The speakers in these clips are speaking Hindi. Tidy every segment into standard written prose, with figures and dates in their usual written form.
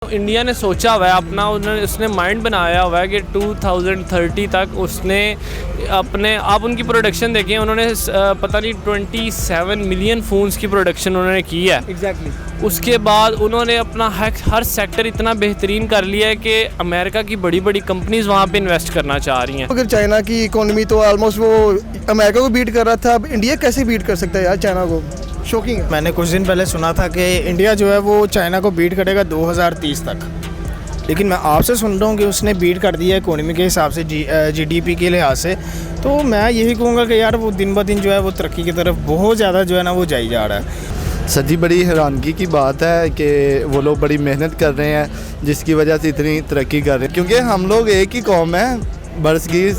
इंडिया ने सोचा हुआ है अपना, उसने माइंड बनाया हुआ है कि 2030 तक उसने अपने, आप उनकी प्रोडक्शन देखें, उन्होंने पता नहीं 27 मिलियन फ़ोन्स की प्रोडक्शन उन्होंने की है। एग्जैक्टली। उसके बाद उन्होंने अपना हर सेक्टर इतना बेहतरीन कर लिया है कि अमेरिका की बड़ी बड़ी कंपनीज वहाँ पे इन्वेस्ट करना चाह रही हैं। अगर चाइना की इकोनॉमी तो ऑलमोस्ट वो अमेरिका को बीट कर रहा था, अब इंडिया कैसे बीट कर सकता है यार चाइना को? शॉकिंग है। मैंने कुछ दिन पहले सुना था कि इंडिया जो है वो चाइना को बीट करेगा 2030 तक, लेकिन मैं आपसे सुन रहा हूँ कि उसने बीट कर दिया है इकोनॉमी के हिसाब से, जीडीपी के लिहाज से। तो मैं यही कहूँगा कि यार वो दिन ब दिन जो है वो तरक्की की तरफ बहुत ज़्यादा जो है ना वो जाई जा रहा है। सर जी, बड़ी हैरानगी की बात है कि वो लोग बड़ी मेहनत कर रहे हैं जिसकी वजह से इतनी तरक्की कर रहे हैं, क्योंकि हम लोग एक ही कौम है, बरसगीर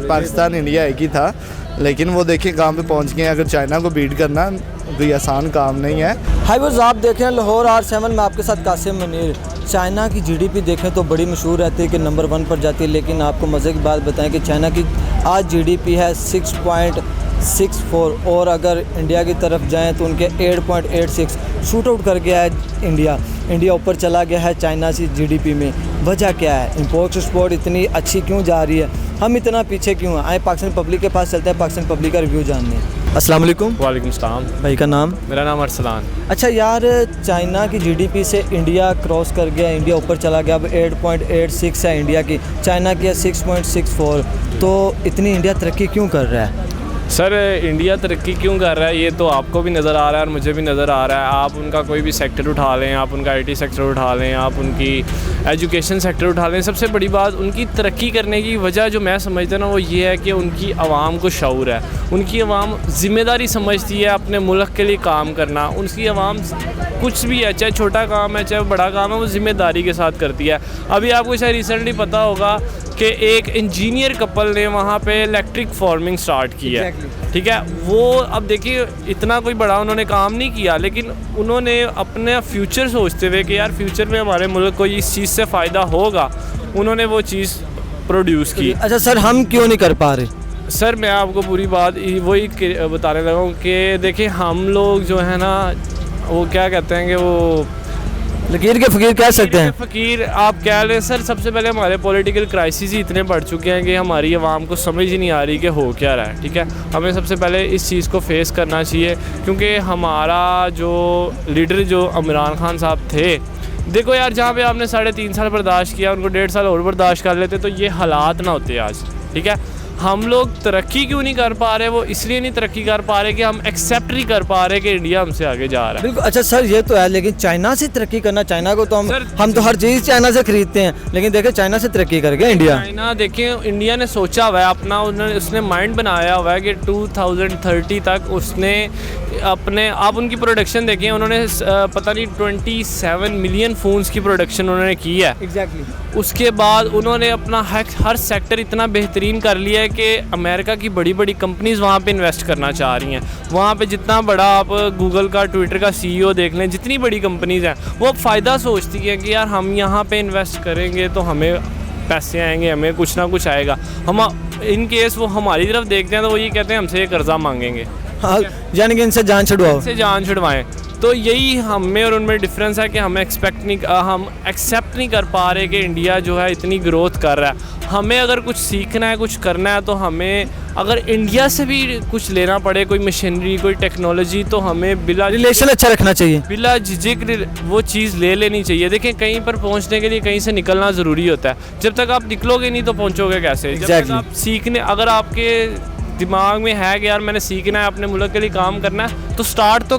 पाकिस्तान इंडिया एक ही था, लेकिन वो देखिए कहाँ पे पहुँच गए। अगर चाइना को बीट करना कोई आसान काम नहीं है। हाई व्यूअर्स, आप देखें लाहौर R7 में आपके साथ कासिम मुनीर। चाइना की जीडीपी देखें तो बड़ी मशहूर रहती है कि नंबर 1 पर जाती है, लेकिन आपको मज़े की बात बताएं कि चाइना की आज जीडीपी है 6.64 और अगर इंडिया की तरफ जाएं तो उनके 8.86 शूट आउट कर गया है इंडिया ऊपर चला गया है चाइना से जीडीपी में। वजह क्या है? इंपोर्ट एक्सपोर्ट इतनी अच्छी क्यों जा रही है? हम इतना पीछे क्यों हैं? आए पाकिस्तान पब्लिक के पास चलते हैं, पाकिस्तान पब्लिक का रिव्यू जानने। अस्सलाम वालेकुम। वालेकुम सलाम। भाई का नाम? मेरा नाम अरसलान। अच्छा यार, चाइना की जीडीपी से इंडिया क्रॉस कर गया, इंडिया ऊपर चला गया, अब 8.86 है इंडिया की, चाइना की है 6.64। तो इतनी इंडिया तरक्की क्यों कर रहा है? सर, इंडिया तरक्की क्यों कर रहा है ये तो आपको भी नज़र आ रहा है और मुझे भी नज़र आ रहा है। आप उनका कोई भी सेक्टर उठा लें, आप उनका IT सेक्टर उठा लें, आप उनकी एजुकेशन सेक्टर उठा लें, सबसे बड़ी बात उनकी तरक्की करने की वजह जो मैं समझता हूँ ना वो ये है कि उनकी आवाम को शऊर है। उनकी आवाम ज़िम्मेदारी समझती है अपने मुल्क के लिए काम करना। उनकी आवाम कुछ भी है, चाहे छोटा काम है चाहे बड़ा काम है, वो ज़िम्मेदारी के साथ करती है। अभी आपको शायद रिसेंटली पता होगा कि एक इंजीनियर कपल ने वहाँ पे इलेक्ट्रिक फार्मिंग स्टार्ट की है। ठीक है, वो अब देखिए इतना कोई बड़ा उन्होंने काम नहीं किया, लेकिन उन्होंने अपने फ्यूचर सोचते हुए कि यार फ्यूचर में हमारे मुल्क को इस चीज़ से फ़ायदा होगा, उन्होंने वो चीज़ प्रोड्यूस की। अच्छा सर, हम क्यों नहीं कर पा रहे? सर, मैं आपको पूरी बात वही बताने लगा हूँ कि देखिए हम लोग जो है ना वो क्या कहते हैं कि वो लकीर के फ़कीर कह सकते हैं। फ़कीर आप कह लें सर। सबसे पहले हमारे पॉलिटिकल क्राइसिस ही इतने बढ़ चुके हैं कि हमारी आवाम को समझ ही नहीं आ रही कि हो क्या रहा है। ठीक है, हमें सबसे पहले इस चीज़ को फेस करना चाहिए, क्योंकि हमारा जो लीडर जो इमरान खान साहब थे, देखो यार जहाँ पे आपने 3.5 साल बर्दाश्त किया, उनको 1.5 साल और बर्दाश्त कर लेते तो ये हालात ना होते आज। ठीक है, हम लोग तरक्की क्यों नहीं कर पा रहे? वो इसलिए नहीं तरक्की कर पा रहे कि हम एक्सेप्ट नहीं कर पा रहे कि इंडिया हमसे आगे जा रहा है। बिल्कुल। अच्छा सर, ये तो है, लेकिन चाइना से तरक्की करना, चाइना को तो हम तो हर चीज़ चाइना से खरीदते हैं, लेकिन देखें चाइना से तरक्की कर गया इंडिया। चाइना देखें, इंडिया ने सोचा हुआ है अपना, उसने माइंड बनाया हुआ है कि 2030 तक उसने अपने, आप उनकी प्रोडक्शन देखें, उन्होंने पता नहीं 27 मिलियन फ़ोन्स की प्रोडक्शन उन्होंने की है। एग्जैक्टली। उसके बाद उन्होंने अपना हर सेक्टर इतना बेहतरीन कर लिया है कि अमेरिका की बड़ी बड़ी कंपनीज वहाँ पे इन्वेस्ट करना चाह रही हैं। वहाँ पे जितना बड़ा आप गूगल का, ट्विटर का CEO देख लें, जितनी बड़ी कंपनीज हैं वो फ़ायदा सोचती हैं कि यार हम यहाँ पे इन्वेस्ट करेंगे तो हमें पैसे आएंगे, हमें कुछ ना कुछ आएगा। हम इन केस वो हमारी तरफ देखते हैं तो वो ये कहते हैं हमसे कर्जा मांगेंगे। हाँ, यानी कि इनसे जान छुड़वाओ, इनसे जान छुड़वाएं। तो यही हम में और उनमें डिफरेंस है कि हम एक्सेप्ट नहीं कर पा रहे कि इंडिया जो है इतनी ग्रोथ कर रहा है। हमें अगर कुछ सीखना है, कुछ करना है, तो हमें अगर इंडिया से भी कुछ लेना पड़े, कोई मशीनरी, कोई टेक्नोलॉजी, तो हमें बिला रिलेशन अच्छा रखना चाहिए, बिला झिझक वो चीज़ ले लेनी चाहिए। देखें, कहीं पर पहुंचने के लिए कहीं से निकलना ज़रूरी होता है। जब तक आप निकलोगे नहीं तो पहुंचोगे कैसे? जब तक आप सीखने, अगर आपके दिमाग में है कि यार मैंने सीखना है, अपने मुल्क के लिए काम करना है, तो स्टार्ट तो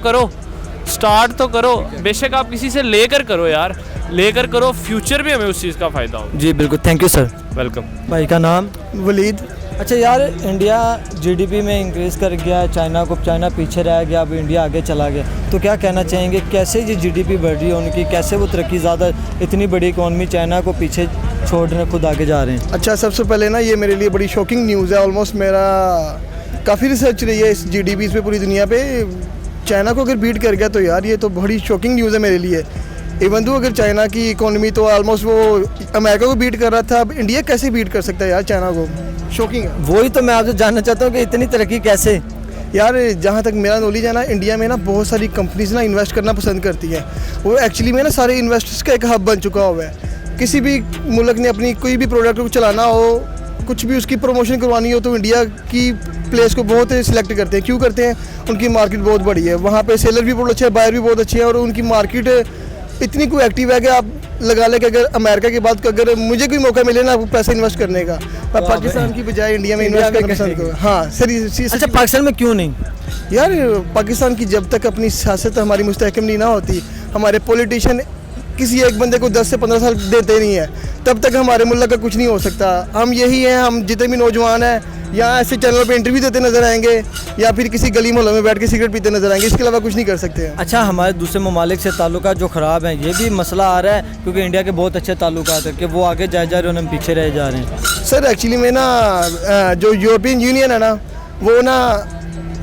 करो। बेशक आप किसी से लेकर करो यार, लेकर करो, फ्यूचर में हमें उस चीज़ का फ़ायदा हो। जी बिल्कुल, थैंक यू सर। वेलकम। भाई का नाम? वलीद। अच्छा यार, इंडिया जीडीपी में इंक्रीज़ कर गया, चाइना पीछे रह गया, अब इंडिया आगे चला गया, तो क्या कहना चाहेंगे कैसे ये जीडीपी बढ़ रही है उनकी, कैसे वो तरक्की ज़्यादा, इतनी बड़ी इकॉनमी चाइना को पीछे छोड़ने खुद आगे जा रहे हैं? अच्छा, सबसे पहले ना ये मेरे लिए बड़ी शॉकिंग न्यूज़ है। ऑलमोस्ट मेरा काफ़ी रिसर्च रही है इस जीडीपी पे पूरी दुनिया पे। चाइना को अगर बीट कर गया तो यार ये तो बड़ी शॉकिंग न्यूज़ है मेरे लिए। इवन तो अगर चाइना की इकोनॉमी तो ऑलमोस्ट वो अमेरिका को बीट कर रहा था, अब इंडिया कैसे बीट कर सकता है यार चाइना को? शॉकिंग है। वही तो मैं आपसे जानना चाहता हूँ कि इतनी तरक्की कैसे? यार जहाँ तक मेरा नॉलेज है ना, इंडिया में ना बहुत सारी कंपनीज ना इन्वेस्ट करना पसंद करती हैं। वो एक्चुअली में ना सारे इन्वेस्टर्स का एक हब बन चुका हुआ है। किसी भी मुल्क ने अपनी कोई भी प्रोडक्ट को चलाना हो, कुछ भी उसकी प्रमोशन करवानी हो, तो इंडिया की प्लेस को बहुत सिलेक्ट करते हैं। क्यों करते हैं? उनकी मार्केट बहुत बड़ी है, वहाँ पे सेलर भी बहुत अच्छे हैं, बायर भी बहुत अच्छे हैं, और उनकी मार्केट इतनी कोई एक्टिव है कि आप लगा ले कि अगर अमेरिका के बाद अगर मुझे कोई मौका मिले ना पैसा इन्वेस्ट करने का, मैं पाकिस्तान की बजाय इंडिया में इन्वेस्ट करना पसंद करूँ। हाँ सर। अच्छा, पाकिस्तान में क्यों नहीं? यार पाकिस्तान की जब तक अपनी सियासत हमारी मुस्तहकम नहीं ना होती, हमारे पॉलिटिशियन किसी एक बंदे को 10 से 15 साल देते नहीं है, तब तक हमारे मुल्क का कुछ नहीं हो सकता। हम यही हैं, हम जितने भी नौजवान हैं यहाँ ऐसे चैनल पे इंटरव्यू देते नजर आएंगे, या फिर किसी गली मोहल्ले में बैठ के सिगरेट पीते नजर आएंगे, इसके अलावा कुछ नहीं कर सकते हैं। अच्छा, हमारे दूसरे ममालिक से ताल्लुकात जो ख़राब हैं, ये भी मसला आ रहा है, क्योंकि इंडिया के बहुत अच्छे ताल्लुकात हैं कि वो आगे जा रहे हैं, हम पीछे रह जा रहे हैं। सर एक्चुअली में ना जो यूरोपियन यूनियन है ना, वो ना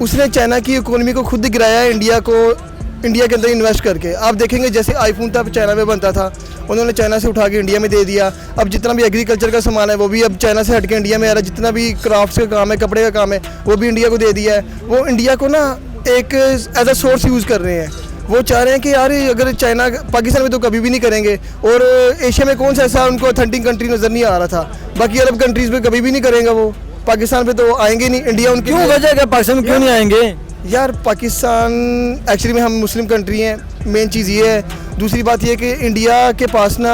उसने चाइना की इकोनॉमी को खुद गिराया है इंडिया के अंदर इन्वेस्ट करके। आप देखेंगे जैसे आईफोन था चाइना में बनता था, उन्होंने चाइना से उठा के इंडिया में दे दिया। अब जितना भी एग्रीकल्चर का सामान है वो भी अब चाइना से हट के इंडिया में आ रहा है। जितना भी क्राफ्ट्स का काम है, कपड़े का काम है, वो भी इंडिया को दे दिया है। वो इंडिया को ना एक एज अ सोर्स यूज़ कर रहे हैं। वो चाह रहे हैं कि यार अगर चाइना पाकिस्तान में तो कभी भी नहीं करेंगे, और एशिया में कौन सा ऐसा उनको ऑथेंटिक कंट्री नज़र नहीं आ रहा था, बाकी अरब कंट्रीज़ में कभी भी नहीं करेंगे। वो पाकिस्तान पे तो आएंगे नहीं। इंडिया उनकी क्यों वजह क्या, पाकिस्तान में क्यों नहीं आएंगे? यार पाकिस्तान एक्चुअली में हम मुस्लिम कंट्री हैं, मेन चीज़ ये है। दूसरी बात ये है कि इंडिया के पास ना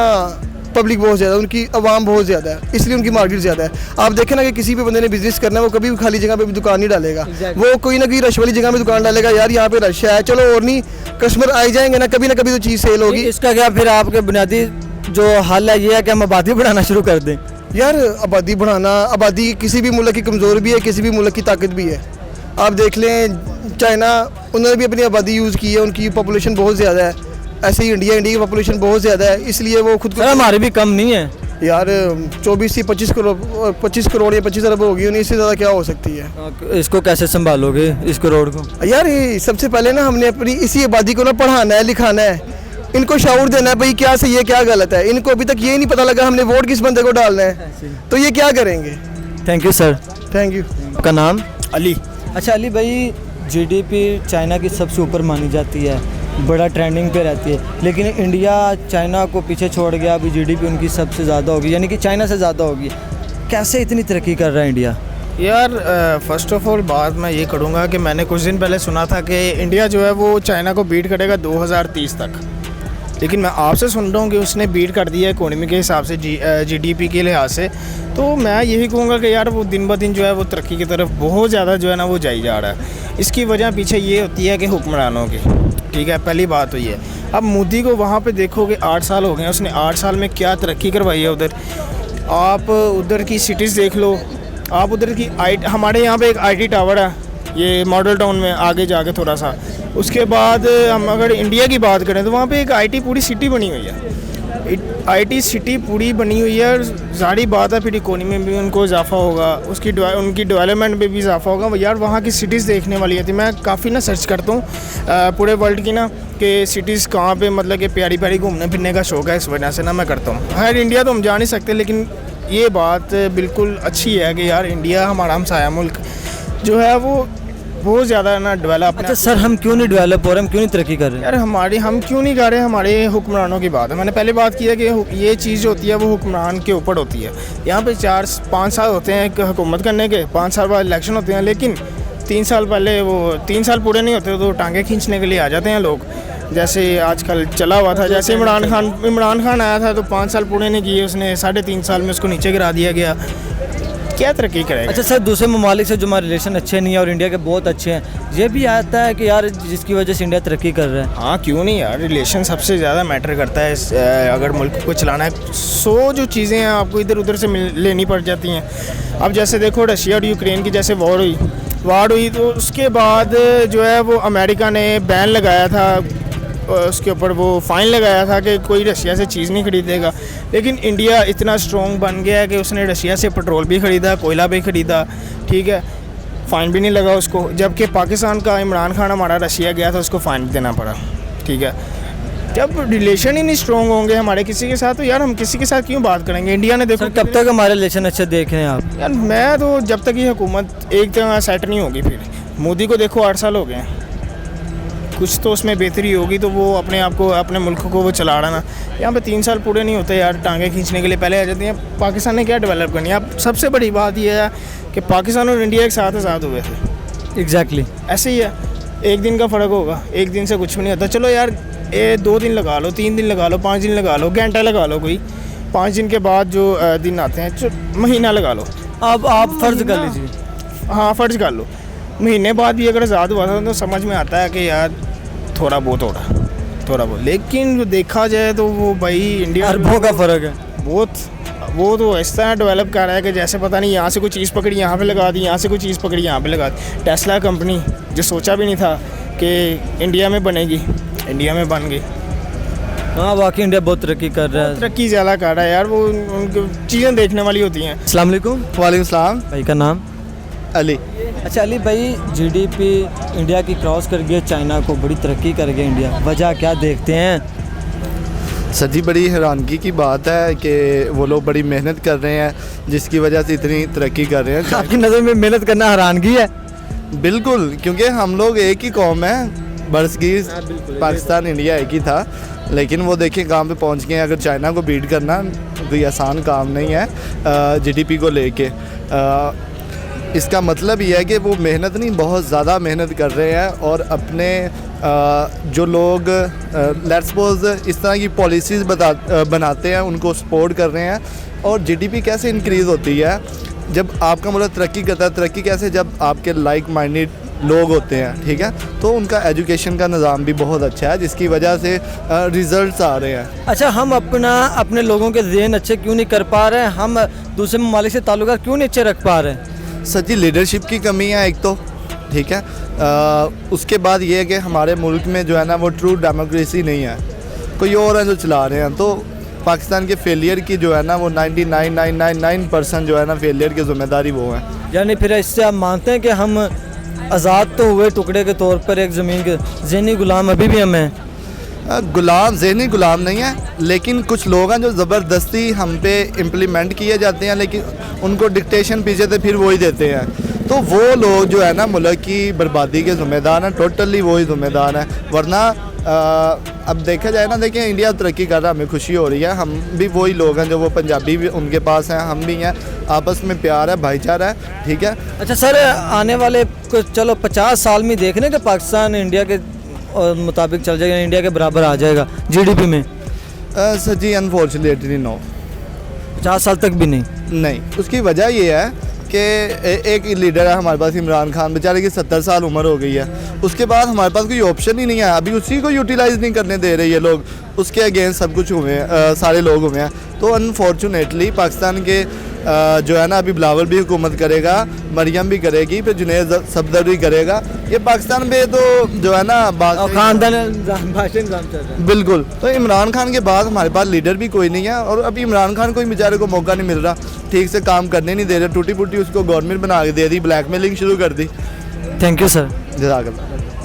पब्लिक बहुत ज़्यादा, उनकी आवाम बहुत ज़्यादा है, इसलिए उनकी मार्केट ज़्यादा है। आप देखें ना कि किसी भी बंदे ने बिजनेस करना है, वो कभी भी खाली जगह पे भी दुकान नहीं डालेगा। वो कोई ना कोई रश वाली जगह में दुकान डालेगा, यार यहाँ पे रश है, चलो और नहीं कस्टमर आ जाएंगे ना, कभी तो चीज़ सेल होगी। इसका क्या फिर आपके बुनियादी जो हल है ये है कि हम आबादी बढ़ाना शुरू कर दें? यार आबादी बढ़ाना, आबादी किसी भी मुल्क की कमज़ोर भी है, किसी भी मुल्क की ताकत भी है। आप देख लें चाइना, उन्होंने भी अपनी आबादी यूज़ की है, उनकी पॉपुलेशन बहुत ज़्यादा है। ऐसे ही इंडिया की पॉपुलेशन बहुत ज़्यादा है, इसलिए वो खुद को, हमारी भी कम नहीं है यार 24 से 25 करोड़ या 25 अरब होगी, उन्हीं से ज़्यादा क्या हो सकती है। इसको कैसे संभालोगे इस करोड़ को? यार सबसे पहले ना हमने अपनी इसी आबादी को ना पढ़ाना है, लिखाना है, इनको शऊर देना है भाई क्या सही है क्या गलत है। इनको अभी तक ये नहीं पता लगा हमने वोट किस बंदे को डालना है, तो ये क्या करेंगे। Thank you sir. Thank you. आपका नाम? अली। अच्छा अली भाई, जीडीपी चाइना की सबसे ऊपर मानी जाती है, बड़ा ट्रेंडिंग पे रहती है, लेकिन इंडिया चाइना को पीछे छोड़ गया, अभी जीडीपी उनकी सबसे ज़्यादा होगी, यानी कि चाइना से ज़्यादा होगी। कैसे इतनी तरक्की कर रहा है इंडिया? यार फ़र्स्ट ऑफ ऑल बात मैं ये करूँगा कि मैंने कुछ दिन पहले सुना था कि इंडिया जो है वो चाइना को बीट करेगा 2030 तक, लेकिन मैं आपसे सुन रहा हूँ कि उसने बीट कर दिया इकोनॉमी के हिसाब से, जीडीपी के लिहाज से। तो मैं यही कहूँगा कि यार वो दिन ब दिन जो है वो तरक्की की तरफ बहुत ज़्यादा जो है ना वो जाई जा रहा है। इसकी वजह पीछे ये होती है कि हुक्मरानों की, ठीक है, पहली बात तो ये है। अब मोदी को वहाँ पे देखोगे 8 साल हो गए हैं, उसने 8 साल में क्या तरक्की करवाई है उधर। आप उधर की सिटीज़ देख लो, आप उधर की हमारे यहाँ पे एक IT टावर है, ये मॉडल टाउन में आगे जाके थोड़ा सा। उसके बाद हम अगर इंडिया की बात करें तो वहाँ पे एक IT पूरी सिटी बनी हुई है, IT सिटी पूरी बनी हुई है। ज़ाहिर बात है फिर इकोनॉमी में भी उनको इजाफा होगा, उनकी डेवलपमेंट में भी इजाफा होगा। यार वहाँ की सिटीज़ देखने वाली है। मैं काफ़ी ना सर्च करता हूँ पूरे वर्ल्ड की ना कि सिटीज़ कहाँ पे मतलब कि प्यारी प्यारी घूमने फिरने का शौक़ है, इस वजह से ना मैं करता हूँ। खैर इंडिया तो हम जा नहीं सकते, लेकिन ये बात बिल्कुल अच्छी है कि यार इंडिया हमारा हमसाया मुल्क जो है वो बहुत ज़्यादा ना डेवलप। अच्छा सर, हम क्यों नहीं डेवलप हो रहे, हम क्यों नहीं तरक्की कर रहे हैं? यार हम क्यों नहीं कर रहे, हमारे हुक्मरानों की बात है। मैंने पहले बात की है कि ये चीज़ जो होती है वो हुक्मरान के ऊपर होती है। यहाँ पे 4-5 साल होते हैं हुकूमत करने के, 5 साल बाद इलेक्शन होते हैं, लेकिन 3 साल पहले वो 3 साल पूरे नहीं होते तो टांगे खींचने के लिए आ जाते हैं लोग। जैसे आजकल चला हुआ था, जैसे इमरान खान आया था तो 5 साल पूरे नहीं किए उसने, 3.5 साल में उसको नीचे गिरा दिया गया। क्या तरक्की करेगा। अच्छा सर, दूसरे ममालिक से जो हमारे रिलेशन अच्छे नहीं है और इंडिया के बहुत अच्छे हैं, ये भी आता है कि यार जिसकी वजह से इंडिया तरक्की कर रहा है? हाँ क्यों नहीं यार, रिलेशन सबसे ज़्यादा मैटर करता है। अगर मुल्क को चलाना है 100 जो चीज़ें हैं आपको इधर उधर से लेनी पड़ जाती हैं। अब जैसे देखो रशिया और यूक्रेन की जैसे वॉर हुई तो उसके बाद जो है वो अमेरिका ने बैन लगाया था, उसके ऊपर वो फ़ाइन लगाया था कि कोई रशिया से चीज़ नहीं खरीदेगा। लेकिन इंडिया इतना स्ट्रॉन्ग बन गया है कि उसने रशिया से पेट्रोल भी ख़रीदा, कोयला भी ख़रीदा, ठीक है, फ़ाइन भी नहीं लगा उसको। जबकि पाकिस्तान का इमरान खान हमारा रशिया गया था, उसको फ़ाइन देना पड़ा, ठीक है। जब रिलेशन ही नहीं स्ट्रॉन्ग होंगे हमारे किसी के साथ तो यार हम किसी के साथ क्यों बात करेंगे। इंडिया ने देखो कब तक हमारे रिलेशन अच्छे देख रहे हैं आप? यार मैं तो जब तक ये हुकूमत एक तरह सेट नहीं होगी फिर मोदी को देखो 8 साल हो गए हैं, कुछ तो उसमें बेहतरी होगी तो वो अपने आप को, अपने मुल्क को वो चला रहा ना। यहाँ पे 3 साल पूरे नहीं होते यार, टांगे खींचने के लिए पहले आ जाती हैं। पाकिस्तान ने क्या डेवलप करनी है? अब सबसे बड़ी बात यह है कि पाकिस्तान और इंडिया एक साथ आज़ाद हुए थे। एग्जैक्टली। ऐसे ही है, एक दिन का फ़र्क होगा, एक दिन से कुछ भी नहीं होता। चलो यार, 2 दिन लगा लो, 3 दिन लगा लो, 5 दिन लगा लो, घंटा लगा लो, कोई 5 दिन के बाद जो दिन आते हैं, महीना लगा लो। अब आप फ़र्ज़ कर लीजिए, हाँ फ़र्ज कर लो, महीने बाद भी अगर आज़ाद हुआ था तो समझ में आता है कि यार थोड़ा बहुत हो रहा, थोड़ा बहुत। लेकिन जो देखा जाए तो वो भाई इंडिया अरबों का फ़र्क है। वो तो इस तरह डेवलप कर रहा है कि जैसे पता नहीं, यहाँ से कोई चीज़ पकड़ी यहाँ पे लगा दी, यहाँ से कोई चीज़ पकड़ी यहाँ पे लगा दी। टेस्ला कंपनी जो सोचा भी नहीं था कि इंडिया में बनेगी, इंडिया में बन गई। हाँ वाकई इंडिया बहुत तरक्की कर रहा है। तरक्की ज़्यादा कर रहा है यार, वो उनकी चीज़ें देखने वाली होती हैं। अस्सलाम वालेकुम। वालेकुम सलाम। भाई का नाम? अली। अच्छा अली भाई, जीडीपी इंडिया की क्रॉस कर गई चाइना को, बड़ी तरक्की कर गया इंडिया, वजह क्या देखते हैं? सर जी, बड़ी हैरानगी की बात है कि वो लोग बड़ी मेहनत कर रहे हैं जिसकी वजह से इतनी तरक्की कर रहे हैं। आपकी नज़र में मेहनत करना हैरानगी है? बिल्कुल, क्योंकि हम लोग एक ही कौम है, बरसगीर पाकिस्तान इंडिया एक ही था, लेकिन वो देखिए कहाँ पे पहुँच गए हैं। अगर चाइना को बीट करना कोई आसान काम नहीं है जीडीपी को लेके। इसका मतलब ये है कि वो मेहनत नहीं, बहुत ज़्यादा मेहनत कर रहे हैं और अपने जो लोग लेट्स सपोज इस तरह की पॉलिसीज़ बनाते हैं उनको सपोर्ट कर रहे हैं। और जीडीपी कैसे इंक्रीज़ होती है जब आपका मुल्क तरक्की करता है? तरक्की कैसे? जब आपके लाइक माइंडेड लोग होते हैं, ठीक है, तो उनका एजुकेशन का निज़ाम भी बहुत अच्छा है जिसकी वजह से रिज़ल्ट्स आ रहे हैं। अच्छा, हम अपने लोगों के ज़हन अच्छे क्यों नहीं कर पा रहे हैं? हम दूसरे ममालिक से ताल्लुकात क्यों नहीं अच्छे रख पा रहे हैं? सर जी, लीडरशिप की कमी है एक तो, ठीक है। उसके बाद ये है कि हमारे मुल्क में जो है ना वो ट्रू डेमोक्रेसी नहीं है, कोई और है जो चला रहे हैं। तो पाकिस्तान के फेलियर की जो है ना वो 99.999% जो है ना फेलियर की ज़िम्मेदारी वो है। यानी फिर इससे आप मानते हैं कि हम आज़ाद तो हुए टुकड़े के तौर पर एक ज़मीन के, ज़हनी गुलाम अभी भी हम हैं? गुलाम, ज़हनी गुलाम नहीं है, लेकिन कुछ लोग हैं जो ज़बरदस्ती हम पे इम्प्लीमेंट किए जाते हैं, लेकिन उनको डिक्टेशन पीछे से फिर वही देते हैं। तो वो लोग जो है ना मुल्क की बर्बादी के ज़िम्मेदार हैं, टोटली वही ज़िम्मेदार हैं। वरना अब देखा जाए ना, देखिए इंडिया तरक्की कर रहा है, हमें खुशी हो रही है। हम भी वही लोग हैं जो वो पंजाबी भी उनके पास हैं, हम भी हैं, आपस में प्यार है, भाईचारा है, ठीक है। अच्छा सर, आने वाले चलो 50 साल में देख रहे हैं कि पाकिस्तान इंडिया के मुताबिक चल जाएगा, इंडिया के बराबर आ जाएगा जीडीपी में? सर जी, अनफॉर्चुनेटली नो, 50 साल तक भी नहीं। उसकी वजह ये है कि एक लीडर है हमारे पास, इमरान खान, बेचारे की 70 साल उम्र हो गई है। उसके बाद हमारे पास कोई ऑप्शन ही नहीं है, अभी उसी को यूटिलाइज़ नहीं करने दे रहे ये लोग, उसके अगेंस्ट सब कुछ हुए हैं, सारे लोग हुए हैं। तो अनफॉर्चुनेटली पाकिस्तान के जो है ना अभी बिलावल भी हुकूमत करेगा, मरियम भी करेगी, फिर जुनैद सफदर भी करेगा। ये पाकिस्तान में तो जो है ना खानदान बिल्कुल। तो इमरान खान के बाद हमारे पास लीडर भी कोई नहीं है, और अभी इमरान खान को बेचारे को मौका नहीं मिल रहा, ठीक से काम करने नहीं दे रहे, टूटी फूटी उसको गवर्नमेंट बना के दे दी, ब्लैकमेलिंग शुरू कर दी। Thank you sir. जज़ाकल्लाह।